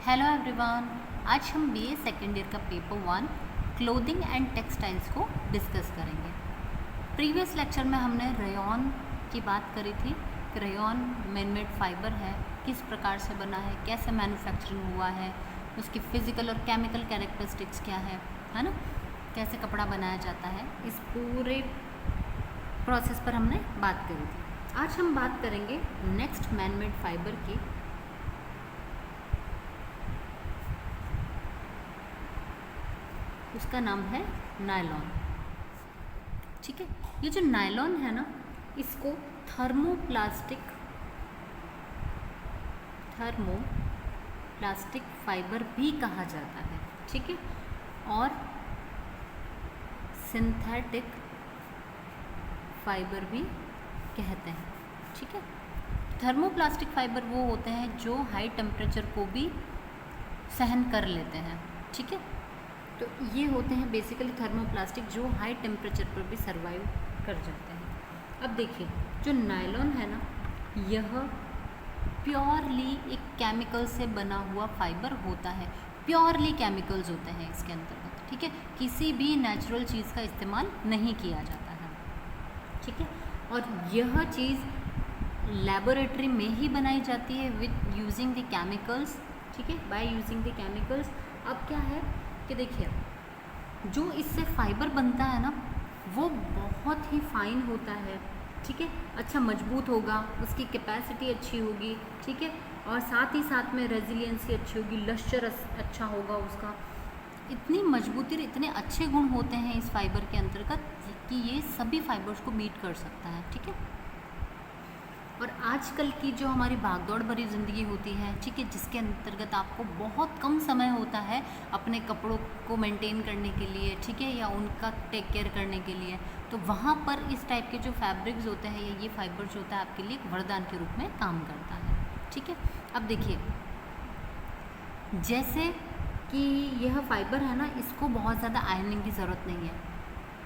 Hello everyone, आज हम BA second year का पेपर 1 क्लोथिंग एंड टेक्सटाइल्स को डिस्कस करेंगे। प्रीवियस लेक्चर में हमने रेयॉन की बात करी थी कि रेयॉन मैन-मेड फाइबर है, किस प्रकार से बना है, कैसे मैन्युफैक्चरिंग हुआ है, उसकी फिजिकल और केमिकल कैरेक्टरिस्टिक्स क्या है ना, कैसे कपड़ा बनाया जाता है, इस पूरे प्रोसेस पर हमने बात करी थी। आज हम बात करेंगे नेक्स्ट मैन-मेड फाइबर की। उसका नाम है नायलॉन। ठीक है, ये जो नायलॉन है ना, इसको थर्मोप्लास्टिक फाइबर भी कहा जाता है। ठीक है, और सिंथेटिक फाइबर भी कहते हैं। ठीक है, थर्मोप्लास्टिक फाइबर वो होते हैं जो हाई टेम्परेचर को भी सहन कर लेते हैं। ठीक है, तो ये होते हैं बेसिकली थर्मोप्लास्टिक जो हाई टेम्परेचर पर भी सर्वाइव कर जाते हैं। अब देखिए, जो नायलॉन है ना, यह प्योरली एक केमिकल से बना हुआ फाइबर होता है। प्योरली केमिकल्स होते हैं इसके अंतर्गत। ठीक है, किसी भी नेचुरल चीज़ का इस्तेमाल नहीं किया जाता है। ठीक है, और यह चीज़ लैबोरेटरी में ही बनाई जाती है विद यूजिंग द केमिकल्स। ठीक है, बाय यूजिंग द केमिकल्स। अब क्या है कि देखिए, जो इससे फाइबर बनता है ना, वो बहुत ही फाइन होता है। ठीक है, अच्छा मजबूत होगा, उसकी कैपेसिटी अच्छी होगी। ठीक है, और साथ ही साथ में रेजिलियंसी अच्छी होगी, लश्चर अच्छा होगा उसका। इतनी मजबूती, इतने अच्छे गुण होते हैं इस फाइबर के अंतर्गत कि ये सभी फाइबर्स को मीट कर सकता है। ठीक है, और आजकल की जो हमारी भागदौड़ भरी ज़िंदगी होती है, ठीक है, जिसके अंतर्गत आपको बहुत कम समय होता है अपने कपड़ों को मेंटेन करने के लिए, ठीक है, या उनका टेक केयर करने के लिए, तो वहाँ पर इस टाइप के जो फैब्रिक्स होते हैं या ये फाइबर्स होता है आपके लिए एक वरदान के रूप में काम करता है। ठीक है, अब देखिए, जैसे कि यह फाइबर है ना, इसको बहुत ज़्यादा आयरनिंग की ज़रूरत नहीं है।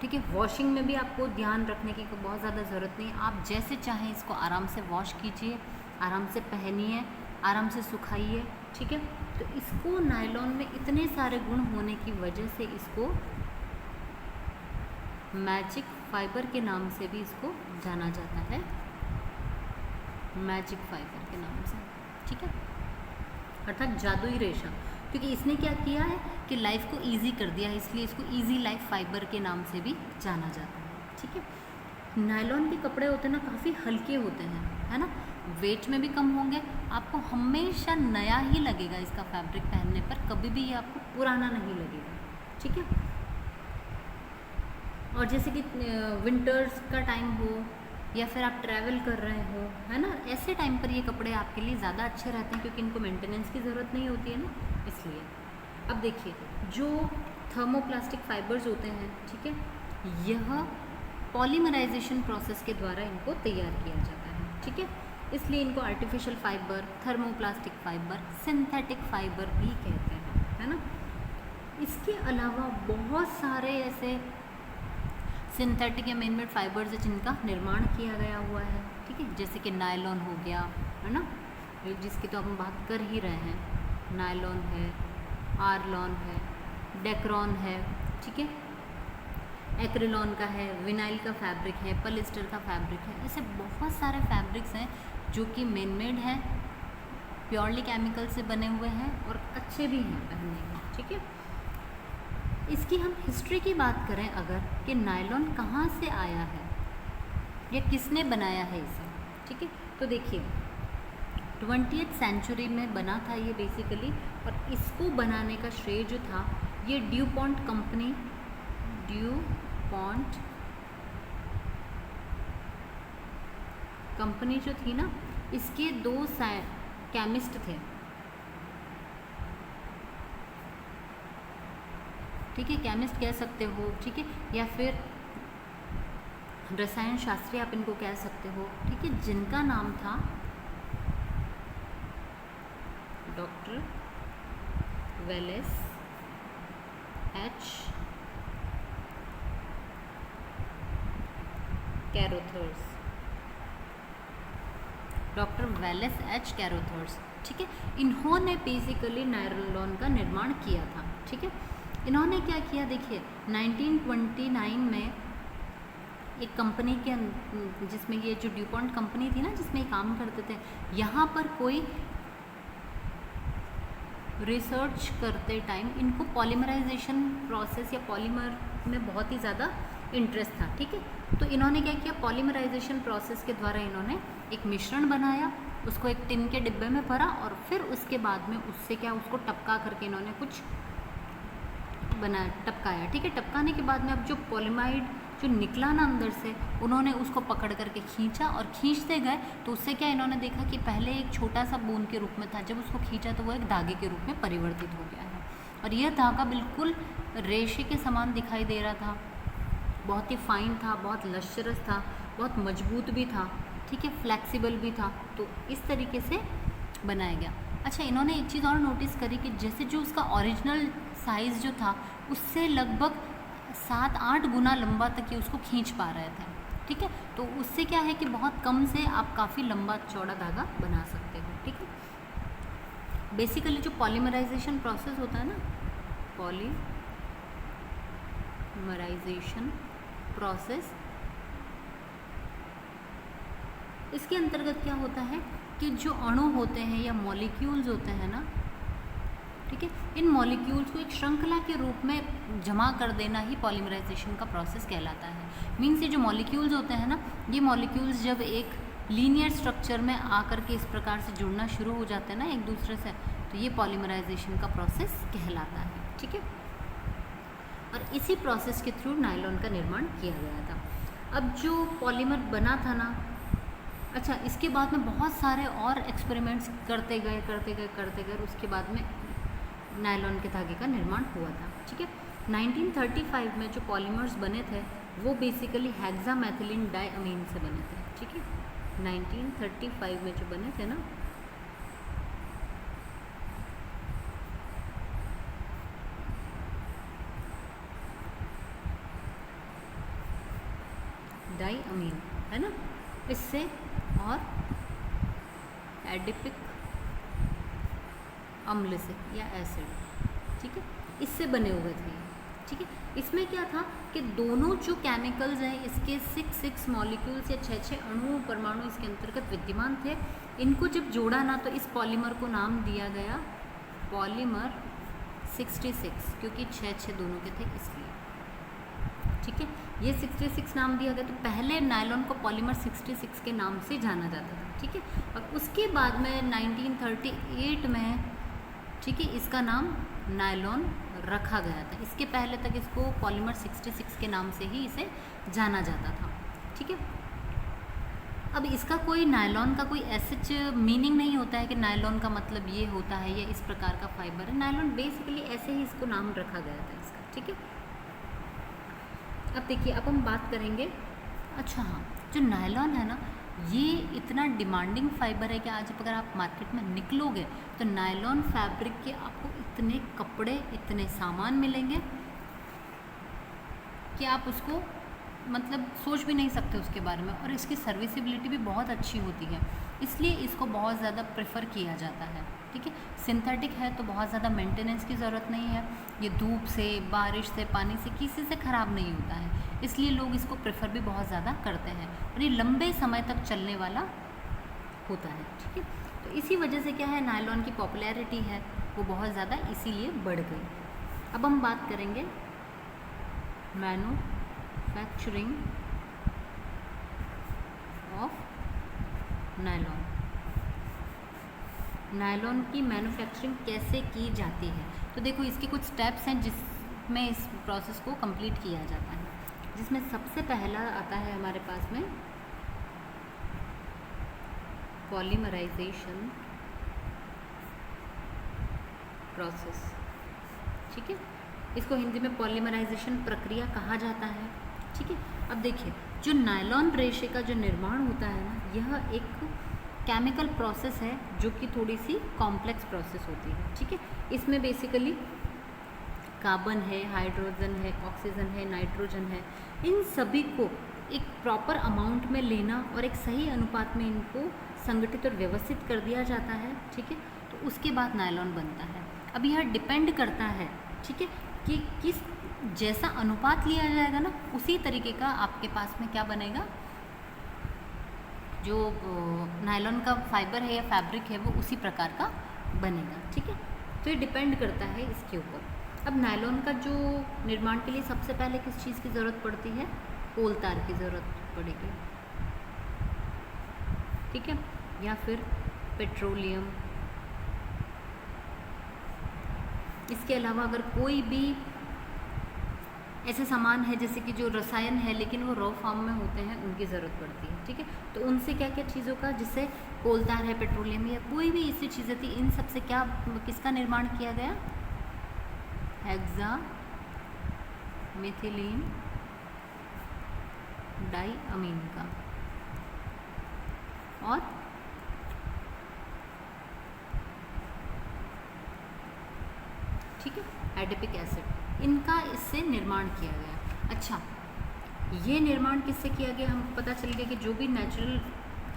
ठीक है, वॉशिंग में भी आपको ध्यान रखने की बहुत ज़्यादा ज़रूरत नहीं है। आप जैसे चाहें इसको आराम से वॉश कीजिए, आराम से पहनिए, आराम से सुखाइए। ठीक है, तो इसको नायलॉन में इतने सारे गुण होने की वजह से इसको मैजिक फाइबर के नाम से भी इसको जाना जाता है, मैजिक फाइबर के नाम से। ठीक है, अर्थात जादुई रेशा, क्योंकि इसने क्या किया है कि लाइफ को इजी कर दिया है, इसलिए इसको इजी लाइफ फाइबर के नाम से भी जाना जाता है। ठीक है, नायलॉन के कपड़े होते हैं ना, काफ़ी हल्के होते हैं, है ना, वेट में भी कम होंगे, आपको हमेशा नया ही लगेगा इसका फैब्रिक पहनने पर, कभी भी ये आपको पुराना नहीं लगेगा। ठीक है, और जैसे कि विंटर्स का टाइम हो या फिर आप ट्रैवल कर रहे हो, है ना, ऐसे टाइम पर ये कपड़े आपके लिए ज़्यादा अच्छे रहते हैं, क्योंकि इनको मेंटेनेंस की ज़रूरत नहीं होती है ना, इसलिए। अब देखिए, जो थर्मोप्लास्टिक फाइबर्स होते हैं, ठीक है, यह पॉलीमराइजेशन प्रोसेस के द्वारा इनको तैयार किया जाता है। ठीक है, इसलिए इनको artificial fibre, thermoplastic fibre, synthetic fibre भी कहते हैं, है ना। इसके अलावा बहुत सारे ऐसे सिंथेटिक या मैन-मेड फाइबर्स है जिनका निर्माण किया गया हुआ है। ठीक है, जैसे कि नायलॉन हो गया, है ना, जिसकी तो हम बात कर ही रहे हैं। नायलॉन है, आर्लॉन है, डेक्रॉन है, ठीक है, एक्रिलॉन का है, विनाइल का फैब्रिक है, पॉलिएस्टर का फैब्रिक है। ऐसे बहुत सारे फैब्रिक्स हैं जो कि मैन-मेड हैं, प्योरली केमिकल से बने हुए हैं और अच्छे भी हैं पहनने में। ठीक है, इसकी हम हिस्ट्री की बात करें अगर, कि नायलॉन कहाँ से आया है या किसने बनाया है इसे। ठीक है, तो देखिए, 20th सेंचुरी में बना था ये बेसिकली, और इसको बनाने का श्रेय जो था ये ड्यूपॉन्ट कंपनी जो थी ना, इसके 2 केमिस्ट थे। ठीक है, केमिस्ट कह सकते हो, ठीक है, या फिर रसायन शास्त्री आप इनको कह सकते हो। ठीक है, जिनका नाम था doctor Wallace H Carothers. Doctor Wallace H Carothers. ठीक है। इन्होंने बेसिकली नायलॉन का निर्माण किया था, ठीक है। इन्होंने क्या किया, देखिए 1929 में एक कंपनी के जिसमें ये जो ड्यूपॉन्ट कंपनी थी ना, जिसमें ये काम करते थे, यहाँ पर कोई रिसर्च करते टाइम इनको पॉलीमराइजेशन प्रोसेस या पॉलीमर में बहुत ही ज़्यादा इंटरेस्ट था, ठीक है। तो इन्होंने क्या किया, पॉलीमराइजेशन प्रोसेस के द्वारा इन्होंने एक मिश्रण बनाया, उसको एक टिन के डिब्बे में भरा और फिर उसके बाद में उससे क्या, उसको टपका करके इन्होंने कुछ बनाया, टपकाया, ठीक है। टपकाने के बाद में अब जो पॉलीमाइड जो निकला ना अंदर से, उन्होंने उसको पकड़ करके खींचा और खींचते गए तो उससे क्या इन्होंने देखा कि पहले एक छोटा सा बूंद के रूप में था, जब उसको खींचा तो वो एक धागे के रूप में परिवर्तित हो गया है। और यह धागा बिल्कुल रेशे के समान दिखाई दे रहा था, बहुत ही फाइन था, बहुत लश्चरस था, बहुत मजबूत भी था, ठीक है, फ्लैक्सिबल भी था। तो इस तरीके से बनाया गया। अच्छा, इन्होंने एक चीज़ और नोटिस करी कि जैसे जो उसका ओरिजिनल साइज़ जो था उससे लगभग 7-8 गुना लंबा तक ये उसको खींच पा रहे थे, ठीक है। तो उससे क्या है कि बहुत कम से आप काफ़ी लंबा चौड़ा धागा बना सकते हो, ठीक है। बेसिकली जो पॉलीमराइजेशन प्रोसेस होता है ना, पॉलीमराइजेशन प्रोसेस, इसके अंतर्गत क्या होता है कि जो अणु होते हैं या मॉलिक्यूल्स होते हैं ना, ठीक है, इन मॉलिक्यूल्स को एक श्रृंखला के रूप में जमा कर देना ही पॉलीमराइजेशन का प्रोसेस कहलाता है। मीन्स ये जो मॉलिक्यूल्स होते हैं ना, ये मॉलिक्यूल्स जब एक लीनियर स्ट्रक्चर में आकर के इस प्रकार से जुड़ना शुरू हो जाते हैं ना एक दूसरे से, तो ये पॉलीमराइजेशन का प्रोसेस कहलाता है, ठीक है। और इसी प्रोसेस के थ्रू नायलॉन का निर्माण किया गया था। अब जो पॉलीमर बना था ना, अच्छा, इसके बाद में बहुत सारे और एक्सपेरिमेंट्स करते गए, उसके बाद में नायलॉन के धागे का निर्माण हुआ था, ठीक है। 1935 में जो पॉलीमर्स बने थे वो बेसिकली हेक्सामेथिलीन डायअमीन से बने थे, ठीक है। 1935 में जो बने थे ना, डायअमीन है ना, इससे और एडिपिक अम्ल से या एसिड, ठीक है, इससे बने हुए थे, ठीक है। इसमें क्या था कि दोनों जो केमिकल्स हैं इसके 6 मॉलिक्यूल्स या 6 अणु परमाणु इसके अंतर्गत विद्यमान थे। इनको जब जोड़ा ना तो इस पॉलीमर को नाम दिया गया पॉलीमर 66, क्योंकि 6 दोनों के थे इसलिए, ठीक है। ये 66 नाम दिया गया। तो पहले नायलॉन को पॉलीमर 66 के नाम से जाना जाता था, ठीक है। और उसके बाद में 1938 में, ठीक है, इसका नाम नायलॉन रखा गया था। इसके पहले तक इसको पॉलीमर 66 के नाम से ही इसे जाना जाता था, ठीक है। अब इसका कोई नायलॉन का कोई ऐसे मीनिंग नहीं होता है कि नायलॉन का मतलब ये होता है या इस प्रकार का फाइबर है। नायलॉन बेसिकली ऐसे ही इसको नाम रखा गया था इसका, ठीक है। अब देखिए, अब हम बात करेंगे, अच्छा हाँ, जो नायलॉन है ना, ये इतना डिमांडिंग फाइबर है कि आज अगर आप मार्केट में निकलोगे तो नायलॉन फैब्रिक के आपको इतने कपड़े, इतने सामान मिलेंगे कि आप उसको मतलब सोच भी नहीं सकते उसके बारे में। और इसकी सर्विसिबिलिटी भी बहुत अच्छी होती है, इसलिए इसको बहुत ज़्यादा प्रेफर किया जाता है, ठीक है। सिंथेटिक है तो बहुत ज़्यादा मेंटेनेंस की ज़रूरत नहीं है, ये धूप से, बारिश से, पानी से किसी से ख़राब नहीं होता है, इसलिए लोग इसको प्रेफर भी बहुत ज़्यादा करते हैं और ये लंबे समय तक चलने वाला होता है, ठीक है। तो इसी वजह से क्या है, नायलॉन की पॉपुलैरिटी है वो बहुत ज़्यादा इसीलिए बढ़ गई। अब हम बात करेंगे मैन्युफैक्चरिंग ऑफ नायलॉन। नायलॉन की मैन्युफैक्चरिंग कैसे की जाती है, तो देखो इसके कुछ स्टेप्स हैं जिसमें इस प्रोसेस को कंप्लीट किया जाता है, जिसमें सबसे पहला आता है हमारे पास में पॉलीमराइजेशन प्रोसेस, ठीक है। इसको हिंदी में पॉलीमराइजेशन प्रक्रिया कहा जाता है, ठीक है। अब देखिए, जो नायलॉन रेशे का जो निर्माण होता है ना, यह एक केमिकल प्रोसेस है जो कि थोड़ी सी कॉम्प्लेक्स प्रोसेस होती है, ठीक है। इसमें बेसिकली कार्बन है, हाइड्रोजन है, ऑक्सीजन है, नाइट्रोजन है, इन सभी को एक प्रॉपर अमाउंट में लेना और एक सही अनुपात में इनको संगठित और व्यवस्थित कर दिया जाता है, ठीक है। तो उसके बाद नायलॉन बनता है। अब यह डिपेंड करता है, ठीक है, कि किस जैसा अनुपात लिया जाएगा ना, उसी तरीके का आपके पास में क्या बनेगा, जो नायलॉन का फाइबर है या फैब्रिक है वो उसी प्रकार का बनेगा, ठीक है। तो ये डिपेंड करता है इसके ऊपर। अब नायलॉन का जो निर्माण के लिए सबसे पहले किस चीज़ की ज़रूरत पड़ती है, कोल तार की ज़रूरत पड़ेगी, ठीक है, या फिर पेट्रोलियम। इसके अलावा अगर कोई भी ऐसे सामान है जैसे कि जो रसायन है लेकिन वो रॉ फॉर्म में होते हैं, उनकी ज़रूरत पड़ती है, ठीक है। तो उनसे क्या क्या चीज़ों का, जिससे कोल तार है, पेट्रोलियम या कोई भी ऐसी चीज़ें थी, इन सब से क्या किसका निर्माण किया गया, हेक्सा मिथिलीन डाइअमीन का। और ठीक है, एडिपिक एसिड, इनका इससे निर्माण किया गया। अच्छा, ये निर्माण किससे किया गया, हमको पता चल गया कि जो भी नेचुरल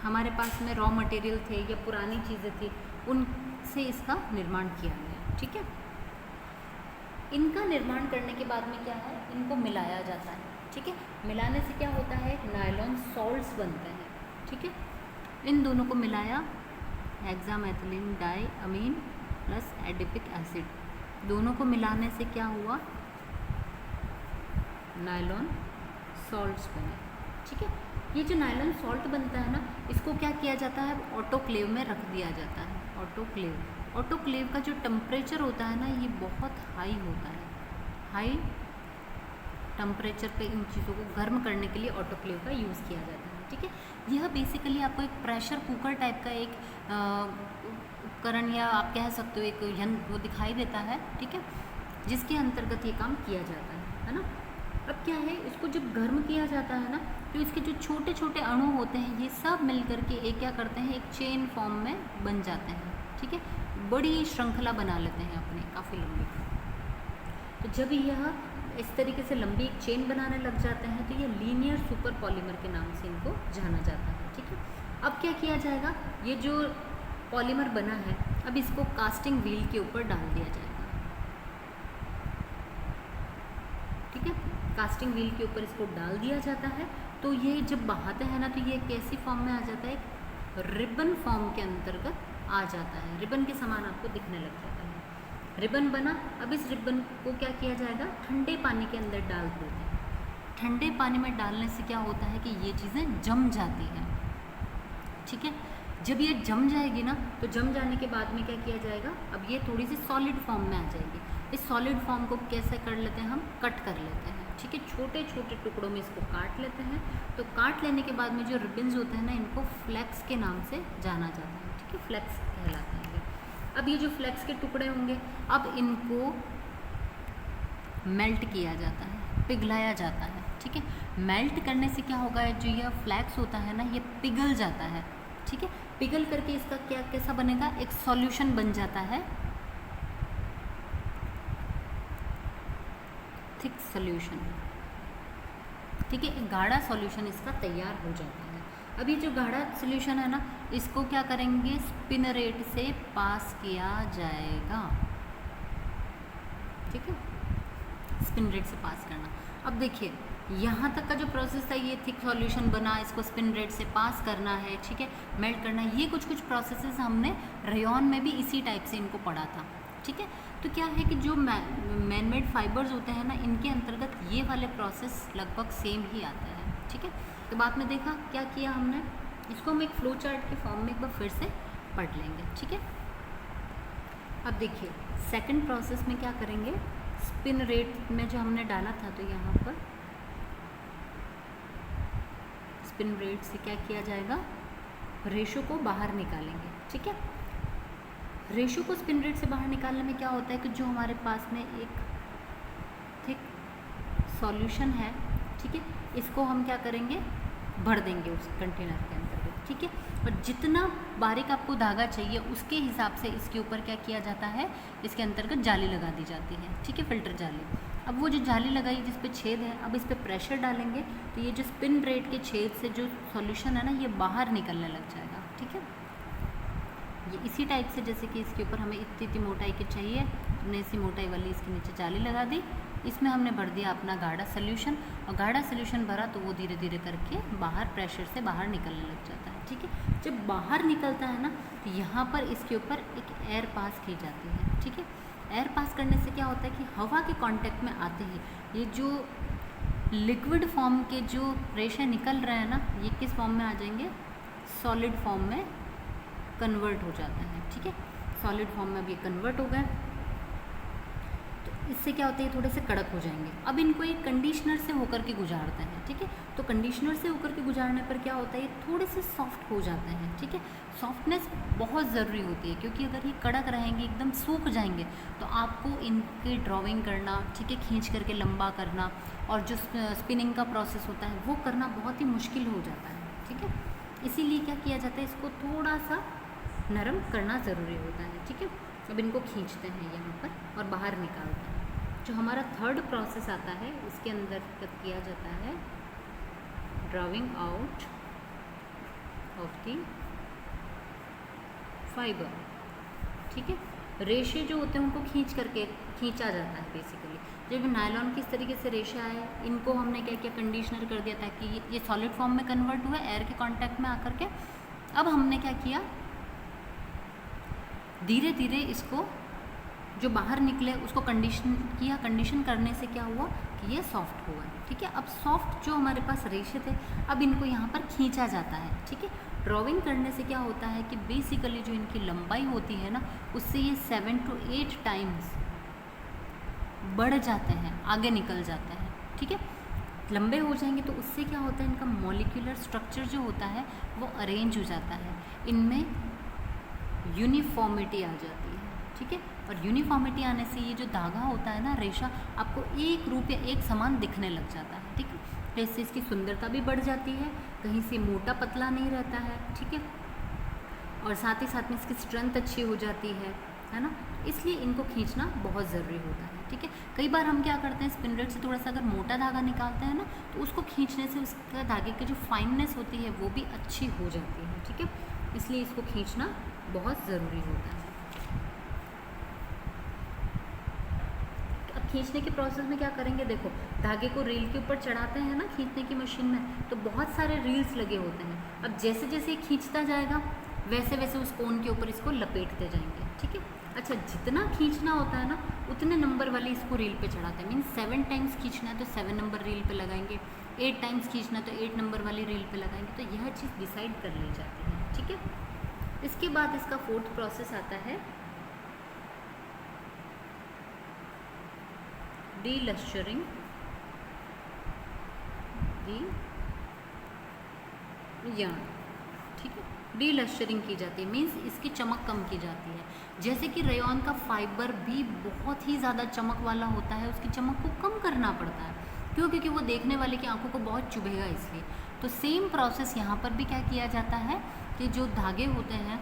हमारे पास में रॉ मटेरियल थे या पुरानी चीज़ें थी, उनसे इसका निर्माण किया गया, ठीक है। इनका निर्माण करने के बाद में क्या है, इनको मिलाया जाता है, ठीक है। मिलाने से क्या होता है, नायलॉन सॉल्ट्स बनते हैं, ठीक है। इन दोनों को मिलाया, हेक्सामेथिलीन डाइअमीन प्लस एडिपिक एसिड, दोनों को मिलाने से क्या हुआ, नायलॉन सॉल्ट्स बने, ठीक है। ये जो नायलॉन सॉल्ट बनता है ना, इसको क्या किया जाता है, ऑटोक्लेव में रख दिया जाता है। ऑटोक्लेव का जो टेम्परेचर होता है ना, ये बहुत हाई होता है। हाई टेम्परेचर पे इन चीज़ों को गर्म करने के लिए ऑटोक्लेव का यूज़ किया जाता है, ठीक है। यह बेसिकली आपको एक प्रेशर कुकर टाइप का एक उपकरण या आप कह सकते हो एक यंत्र वो दिखाई देता है, ठीक है, जिसके अंतर्गत ये काम किया जाता है ना। अब क्या है, इसको जब गर्म किया जाता है ना, तो इसके जो छोटे छोटे अणु होते हैं, ये सब मिल करके एक क्या करते हैं, एक चेन फॉर्म में बन जाते हैं, ठीक है। बड़ी श्रृंखला बना लेते हैं अपने, काफ़ी लंबी। तो जब यह इस तरीके से लंबी एक चेन बनाने लग जाते हैं, तो ये लीनियर सुपर पॉलीमर के नाम से इनको जाना जाता है, ठीक है। अब क्या किया जाएगा, ये जो पॉलीमर बना है, अब इसको कास्टिंग व्हील के ऊपर डाल दिया जाएगा, ठीक है। कास्टिंग व्हील के ऊपर इसको डाल दिया जाता है। तो ये जब बहाते हैं ना, तो ये कैसी फॉर्म में आ जाता है, एक रिबन फॉर्म के अंतर्गत आ जाता है। रिबन के समान आपको दिखने लग जाता है। रिबन बना, अब इस रिबन को क्या किया जाएगा, ठंडे पानी के अंदर डाल देते हैं। ठंडे पानी में डालने से क्या होता है कि ये चीज़ें जम जाती हैं, ठीक है। जब ये जम जाएगी ना, तो जम जाने के बाद में क्या किया जाएगा, अब ये थोड़ी सी सॉलिड फॉर्म में आ जाएगी। इस सॉलिड फॉर्म को कैसे कर लेते हैं, हम कट कर लेते हैं, ठीक है। छोटे छोटे टुकड़ों में इसको काट लेते हैं। तो काट लेने के बाद में जो रिबन्स होते हैं ना, इनको फ्लेक्स के नाम से जाना जाता है, ठीक है, फ्लेक्स कहलाते हैं। अब ये जो फ्लेक्स के टुकड़े होंगे, अब इनको मेल्ट किया जाता है, पिघलाया जाता है, ठीक है। मेल्ट करने से क्या होगा, जो यह फ्लेक्स होता है ना, ये पिघल जाता है, ठीक है। पिघल करके इसका क्या कैसा बनेगा, एक सॉल्यूशन बन जाता है, थिक सॉल्यूशन, ठीक है। गाढ़ा सॉल्यूशन इसका तैयार हो जाता है। अब ये जो गाढ़ा सॉल्यूशन है ना, इसको क्या करेंगे, स्पिनरेट से पास किया जाएगा, ठीक है। स्पिनरेट से पास करना। अब देखिए, यहाँ तक का जो प्रोसेस था, ये थिक सॉल्यूशन बना, इसको स्पिनरेट से पास करना है, ठीक है, मेल्ट करना है। ये कुछ कुछ प्रोसेसेस हमने रेयॉन में भी इसी टाइप से इनको पढ़ा था, ठीक है। तो क्या है कि जो मैन मेड फाइबर्स होते हैं ना, इनके अंतर्गत ये वाले प्रोसेस लगभग सेम ही आता है, ठीक है। तो बाद में देखा क्या किया हमने, इसको हम एक फ्लो चार्ट के फॉर्म में एक बार फिर से पढ़ लेंगे, ठीक है। अब देखिए, सेकंड प्रोसेस में क्या करेंगे, स्पिन रेट में जो हमने डाला था, तो यहाँ पर स्पिन रेट से क्या किया जाएगा, रेशो को बाहर निकालेंगे, ठीक है। रेशो को स्पिन रेट से बाहर निकालने में क्या होता है कि जो हमारे पास में एक थिक सॉल्यूशन है, ठीक है, इसको हम क्या करेंगे, भर देंगे उस कंटेनर के अंदर, ठीक है। और जितना बारीक आपको धागा चाहिए उसके हिसाब से इसके ऊपर क्या किया जाता है, इसके अंतर्गत जाली लगा दी जाती है, ठीक है, फिल्टर जाली। अब वो जो जाली लगाई जिस पे छेद है, अब इस पर प्रेशर डालेंगे, तो ये जो स्पिन रेट के छेद से जो सॉल्यूशन है ना, ये बाहर निकलने लग जाएगा, ठीक है। ये इसी टाइप से, जैसे कि इसके ऊपर हमें इतनी मोटाई की चाहिए, हमने इसी मोटाई वाली इसके नीचे जाली लगा दी, इसमें हमने भर दिया अपना गाढ़ा सोल्यूशन, और गाढ़ा सोल्यूशन भरा तो वो धीरे धीरे करके बाहर प्रेशर से बाहर निकलने लग जाता है। ठीक है, जब बाहर निकलता है ना तो यहाँ पर इसके ऊपर एक एयर पास की जाती है। ठीक है, एयर पास करने से क्या होता है कि हवा के कांटेक्ट में आते ही ये जो लिक्विड फॉर्म के जो रेशे निकल रहे हैं ना, ये किस फॉर्म में आ जाएंगे, सॉलिड फॉर्म में कन्वर्ट हो जाते हैं। ठीक है, सॉलिड फॉर्म में अब ये कन्वर्ट हो गए, तो इससे क्या होता है, ये थोड़े से कड़क हो जाएंगे। अब इनको एक कंडीशनर से होकर के गुजारते हैं। ठीक है, तो कंडीशनर से होकर के गुजारने पर क्या होता है, ये थोड़े से सॉफ्ट हो जाते हैं। ठीक है, सॉफ्टनेस बहुत ज़रूरी होती है, क्योंकि अगर ये कड़क रहेंगे, एकदम सूख जाएंगे, तो आपको इनकी ड्राइंग करना, ठीक है, खींच करके लंबा करना और जो स्पिनिंग का प्रोसेस होता है वो करना बहुत ही मुश्किल हो जाता है। ठीक है, इसीलिए क्या किया जाता है, इसको थोड़ा सा नरम करना ज़रूरी होता है। ठीक है, अब इनको खींचते हैं यहाँ पर और बाहर निकालते हैं। जो हमारा थर्ड प्रोसेस आता है, इसके अंदर किया जाता है drawing out of the fibre. ठीक है, रेशे जो होते हैं उनको खींचा जाता है बेसिकली। जब नायलॉन किस तरीके से रेशे आए, इनको हमने क्या किया, कंडीशनर कर दिया ताकि ये सॉलिड फॉर्म में कन्वर्ट हुआ एयर के कांटेक्ट में आकर के। अब हमने क्या किया, धीरे धीरे इसको जो बाहर निकले उसको कंडीशन किया। कंडीशन करने से क्या हुआ कि ये सॉफ्ट हुआ। ठीक है, अब सॉफ्ट जो हमारे पास रेशे थे, अब इनको यहाँ पर खींचा जाता है। ठीक है, ड्राइंग करने से क्या होता है कि बेसिकली जो इनकी लंबाई होती है ना, उससे ये 7 to 8 टाइम्स बढ़ जाते हैं, आगे निकल जाते हैं। ठीक है, लंबे हो जाएंगे तो उससे क्या होता है, इनका मॉलिक्यूलर स्ट्रक्चर जो होता है वो अरेंज हो जाता है, इनमें यूनिफॉर्मिटी आ जाती है। ठीक है, और यूनिफॉर्मिटी आने से ये जो धागा होता है ना, रेशा, आपको एक रूप या एक समान दिखने लग जाता है। ठीक है, तो इससे इसकी सुंदरता भी बढ़ जाती है, कहीं से मोटा पतला नहीं रहता है। ठीक है, और साथ ही साथ में इसकी स्ट्रेंथ अच्छी हो जाती है ना, इसलिए इनको खींचना बहुत ज़रूरी होता है। ठीक है, कई बार हम क्या करते हैं, स्पिंडल से थोड़ा सा अगर मोटा धागा निकालते हैं ना, तो उसको खींचने से उसका धागे की जो फाइननेस होती है वो भी अच्छी हो जाती है। ठीक है, इसलिए इसको खींचना बहुत ज़रूरी होता है। अब खींचने के प्रोसेस में क्या करेंगे, देखो धागे को रील के ऊपर चढ़ाते हैं ना खींचने की मशीन में, तो बहुत सारे रील्स लगे होते हैं। अब जैसे जैसे खींचता जाएगा वैसे वैसे उस कोन के ऊपर इसको लपेटते जाएंगे। ठीक है, अच्छा, जितना खींचना होता है ना उतने नंबर वाले इसको रील पे चढ़ाते हैं। मीन्स 7 टाइम्स खींचना है तो 7 नंबर रील पे लगाएंगे, 8 टाइम्स खींचना है तो 8 नंबर वाली रील पे लगाएंगे। तो यह चीज़ डिसाइड कर ली जाती है। ठीक है, इसके बाद इसका फोर्थ प्रोसेस आता है डीलस्चरिंग दी यार्न। ठीक है, डीलस्चरिंग की जाती है, मीन्स इसकी चमक कम की जाती है। जैसे कि रेयॉन का फाइबर भी बहुत ही ज़्यादा चमक वाला होता है, उसकी चमक को कम करना पड़ता है। क्यों? क्योंकि वो देखने वाले की आंखों को बहुत चुभेगा, इसलिए। तो सेम प्रोसेस यहाँ पर भी क्या किया जाता है कि जो धागे होते हैं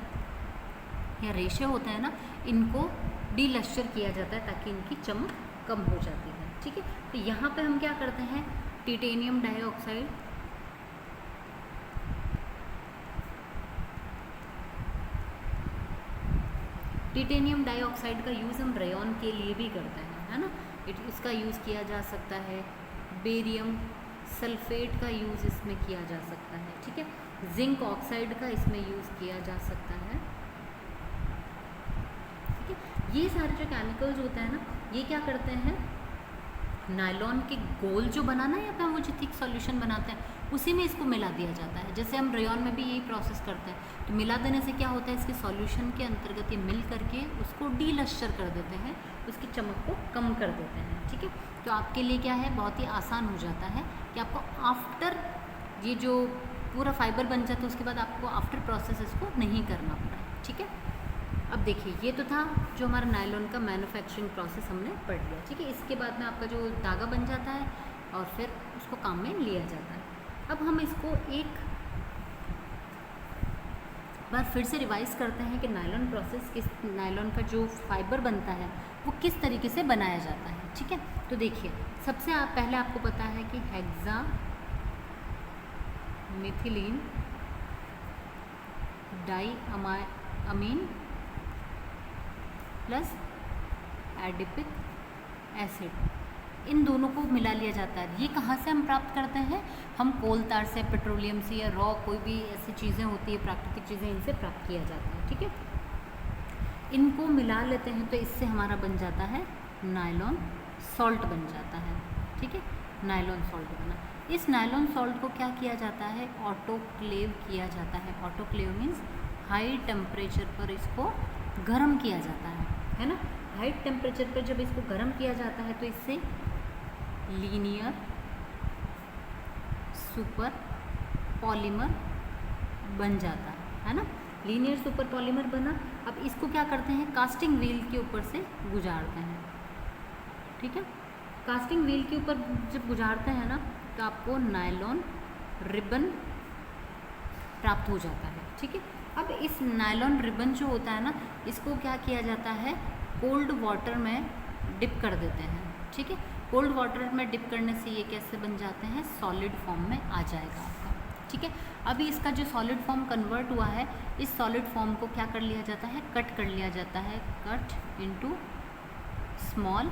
या रेशे होते हैं ना, इनको डीलस्चर किया जाता है ताकि इनकी चमक कम हो जाती है। ठीक है, तो यहाँ पे हम क्या करते हैं, टिटेनियम डाइऑक्साइड टिटेनियम डाइऑक्साइड का यूज़ हम रेयॉन के लिए भी करते हैं, है ना। इसका यूज़ किया जा सकता है, बेरियम सल्फेट का यूज़ इसमें किया जा सकता है। ठीक है, जिंक ऑक्साइड का इसमें यूज़ किया जा सकता है। ठीक है, ये सारे जो केमिकल्स होते हैं ना, ये क्या करते हैं, नायलॉन के गोल जो बनाना है या फिर वो जो थिक सॉल्यूशन बनाते हैं उसी में इसको मिला दिया जाता है। जैसे हम रेयॉन में भी यही प्रोसेस करते हैं, तो मिला देने से क्या होता है, इसके सॉल्यूशन के अंतर्गत ये मिल करके उसको डीलस्चर कर देते हैं, उसकी चमक को कम कर देते हैं। ठीक है, तो आपके लिए क्या है, बहुत ही आसान हो जाता है कि आपको आफ्टर ये जो पूरा फाइबर बन जाता है उसके बाद आपको आफ्टर प्रोसेस इसको नहीं करना पड़ा है। ठीक है, अब देखिए ये तो था जो हमारा नायलॉन का मैन्युफैक्चरिंग प्रोसेस हमने पढ़ लिया। ठीक है, इसके बाद में आपका जो धागा बन जाता है और फिर उसको काम में लिया जाता है। अब हम इसको एक बार फिर से रिवाइज करते हैं कि नायलॉन प्रोसेस किस, नायलॉन का जो फाइबर बनता है वो किस तरीके से बनाया जाता है। ठीक है, तो देखिए सबसे पहले आपको पता है कि हेक्सा मिथिलीन डाई अमीन प्लस एडिपिक एसिड, इन दोनों को मिला लिया जाता है। ये कहाँ से हम प्राप्त करते हैं? हम कोल तार से, पेट्रोलियम से, या रॉ कोई भी ऐसी चीज़ें होती है प्राकृतिक चीज़ें, इनसे प्राप्त किया जाता है। ठीक है, इनको मिला लेते हैं तो इससे हमारा बन जाता है नायलॉन सॉल्ट बन जाता है। ठीक है, नायलॉन सॉल्ट बना। इस नायलॉन सॉल्ट को क्या किया जाता है? ऑटोक्लेव किया जाता है। ऑटोक्लेव मीन्स हाई टेम्परेचर पर इसको गर्म किया जाता है ना। हाई टेम्परेचर पर जब इसको गर्म किया जाता है तो इससे लीनियर सुपर पॉलीमर बन जाता है ना। लीनियर सुपर पॉलीमर बना। अब इसको क्या करते हैं? कास्टिंग व्हील के ऊपर से गुजारते हैं। ठीक है, कास्टिंग व्हील के ऊपर जब गुजारते हैं ना तो आपको नायलॉन रिबन प्राप्त हो जाता है। ठीक है, अब इस नायलॉन रिबन जो होता है ना, इसको क्या किया जाता है? कोल्ड वाटर में डिप कर देते हैं। ठीक है, कोल्ड वाटर में डिप करने से ये कैसे बन जाते हैं? सॉलिड फॉर्म में आ जाएगा आपका। ठीक है, अभी इसका जो सॉलिड फॉर्म कन्वर्ट हुआ है, इस सॉलिड फॉर्म को क्या कर लिया जाता है? कट कर लिया जाता है। Cut into small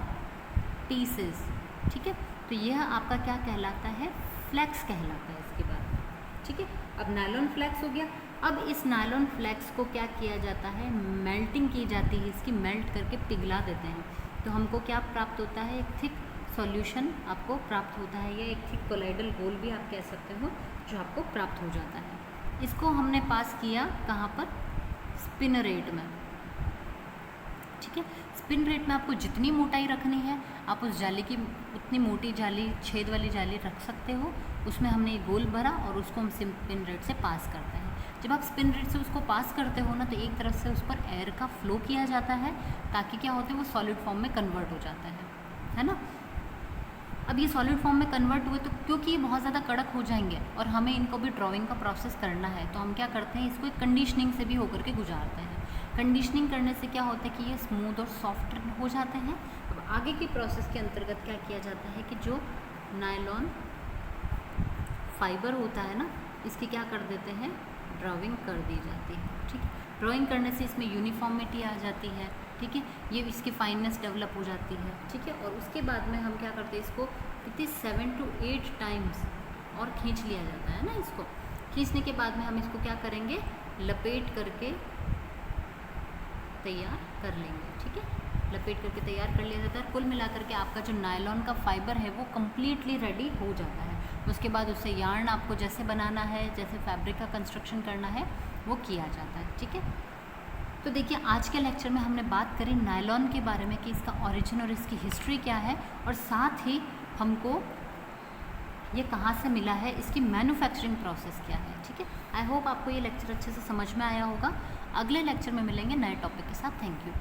pieces. ठीक है, तो यह आपका क्या कहलाता है? फ्लैक्स कहलाता है इसके बाद। ठीक है, अब नायलॉन फ्लैक्स हो गया। अब इस नायलॉन फ्लैक्स को क्या किया जाता है? मेल्टिंग की जाती है, इसकी मेल्ट करके पिघला देते हैं। तो हमको क्या प्राप्त होता है? एक थिक सॉल्यूशन आपको प्राप्त होता है, या एक थिक कोलाइडल गोल भी आप कह सकते हो, जो आपको प्राप्त हो जाता है। इसको हमने पास किया कहाँ पर? स्पिनरेट में। ठीक है, स्पिन रेट में आपको जितनी मोटाई रखनी है आप उस जाली की उतनी मोटी जाली, छेद वाली जाली रख सकते हो। उसमें हमने एक गोल भरा और उसको हम स्पिन रेट से पास करते हैं। जब आप स्पिन रेट से उसको पास करते हो ना, तो एक तरफ से उस पर एयर का फ्लो किया जाता है, ताकि क्या होता है? वो सॉलिड फॉर्म में कन्वर्ट हो जाता है ना। अब ये सॉलिड फॉर्म में कन्वर्ट हुए तो क्योंकि ये बहुत ज़्यादा कड़क हो जाएंगे और हमें इनको भी ड्राइंग का प्रोसेस करना है, तो हम क्या करते हैं? इसको एक कंडीशनिंग से भी होकर के गुजारते हैं। कंडीशनिंग करने से क्या होता है कि ये स्मूथ और सॉफ्ट हो जाते हैं। अब आगे की प्रोसेस के अंतर्गत क्या किया जाता है कि जो नायलॉन फाइबर होता है ना, इसकी क्या कर देते हैं? ड्राइंग कर दी जाती है। ठीक है, ड्राइंग करने से इसमें यूनिफॉर्मिटी आ जाती है। ठीक है, ये इसकी फाइननेस डेवलप हो जाती है। ठीक है, और उसके बाद में हम क्या करते हैं? इसको कितनी 7 to 8 टाइम्स और खींच लिया जाता है ना। इसको खींचने के बाद में हम इसको क्या करेंगे? लपेट करके तैयार कर लेंगे। ठीक है, लपेट करके तैयार कर लिया जाता है। कुल मिलाकर के आपका जो नायलॉन का फाइबर है वो कम्प्लीटली रेडी हो जाता है। उसके बाद उससे यार्न आपको जैसे बनाना है, जैसे फैब्रिक का कंस्ट्रक्शन करना है, वो किया जाता है। ठीक है, तो देखिए आज के लेक्चर में हमने बात करी नायलॉन के बारे में कि इसका ओरिजिन और इसकी हिस्ट्री क्या है, और साथ ही हमको ये कहाँ से मिला है, इसकी मैन्युफैक्चरिंग प्रोसेस क्या है। ठीक है, आई होप आपको ये लेक्चर अच्छे से समझ में आया होगा। अगले लेक्चर में मिलेंगे नए टॉपिक के साथ। Thank you.